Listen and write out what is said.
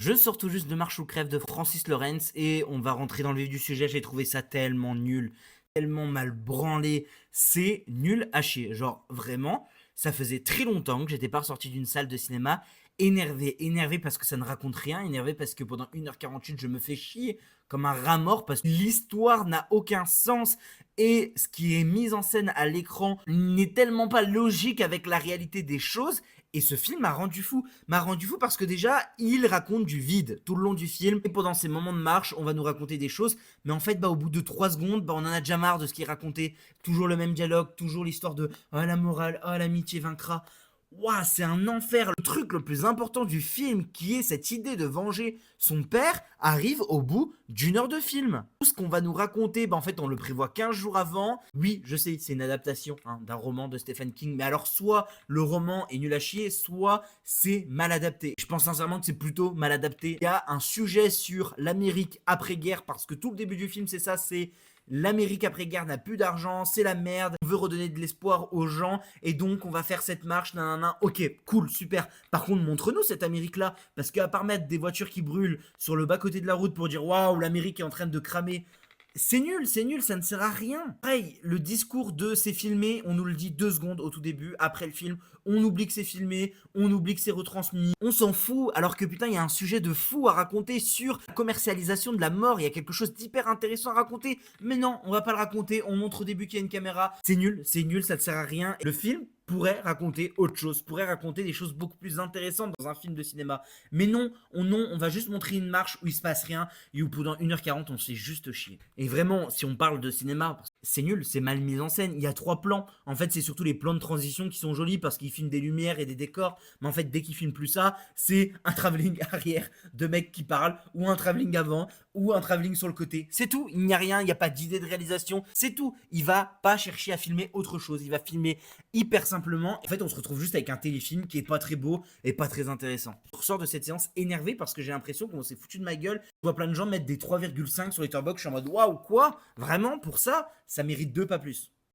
Je sors tout juste de Marche ou crève de Francis Lawrence et on va rentrer dans le vif du sujet. J'ai trouvé ça tellement nul, tellement mal branlé. C'est nul à chier. Genre vraiment, ça faisait très longtemps que j'étais pas ressorti d'une salle de cinéma énervé parce que ça ne raconte rien, énervé parce que pendant 1h48 je me fais chier comme un rat mort parce que l'histoire n'a aucun sens et ce qui est mis en scène à l'écran n'est tellement pas logique avec la réalité des choses. Et ce film m'a rendu fou parce que déjà, il raconte du vide tout le long du film. Et pendant ces moments de marche, on va nous raconter des choses. Mais en fait, au bout de 3 secondes, on en a déjà marre de ce qui est raconté. Toujours le même dialogue, toujours l'histoire de oh, la morale, oh, l'amitié vaincra. Ouah, c'est un enfer. Le truc le plus important du film, qui est cette idée de venger son père, arrive au bout d'1 heure de film. Tout ce qu'on va nous raconter, en fait, on le prévoit 15 jours avant. Oui, je sais, c'est une adaptation d'un roman de Stephen King, mais alors soit le roman est nul à chier, soit c'est mal adapté. Je pense sincèrement que c'est plutôt mal adapté. Il y a un sujet sur l'Amérique après-guerre, parce que tout le début du film, c'est ça, c'est l'Amérique après-guerre n'a plus d'argent, c'est la merde, on veut redonner de l'espoir aux gens, et donc on va faire cette marche, nanana. Ok, cool, super. Par contre, montre-nous cette Amérique-là, parce qu'à part mettre des voitures qui brûlent sur le bas-côté de la route pour dire waouh, l'Amérique est en train de cramer, c'est nul, ça ne sert à rien. Pareil, le discours de c'est filmé, on nous le dit 2 secondes au tout début, après le film, on oublie que c'est filmé, on oublie que c'est retransmis, on s'en fout, alors que putain, il y a un sujet de fou à raconter sur la commercialisation de la mort, il y a quelque chose d'hyper intéressant à raconter, mais non, on va pas le raconter, on montre au début qu'il y a une caméra, c'est nul, ça ne sert à rien. Le film pourrait raconter autre chose, pourrait raconter des choses beaucoup plus intéressantes dans un film de cinéma. Mais non, on va juste montrer une marche où il se passe rien et où pendant 1h40 on se fait juste chier. Et vraiment, si on parle de cinéma, c'est nul, c'est mal mis en scène. Il y a 3 plans. En fait, c'est surtout les plans de transition qui sont jolis parce qu'ils filment des lumières et des décors. Mais en fait, dès qu'ils filment plus ça, c'est un travelling arrière de mecs qui parlent, ou un travelling avant, ou un travelling sur le côté. C'est tout. Il n'y a rien, il n'y a pas d'idée de réalisation. C'est tout. Il va pas chercher à filmer autre chose. Il va filmer hyper simplement. En fait, on se retrouve juste avec un téléfilm qui est pas très beau et pas très intéressant. Je ressors de cette séance énervé parce que j'ai l'impression qu'on s'est foutu de ma gueule. Je vois plein de gens mettre des 3,5 sur Letterboxd. Je suis en mode waouh, quoi? Vraiment, pour ça, ça mérite 2, pas plus.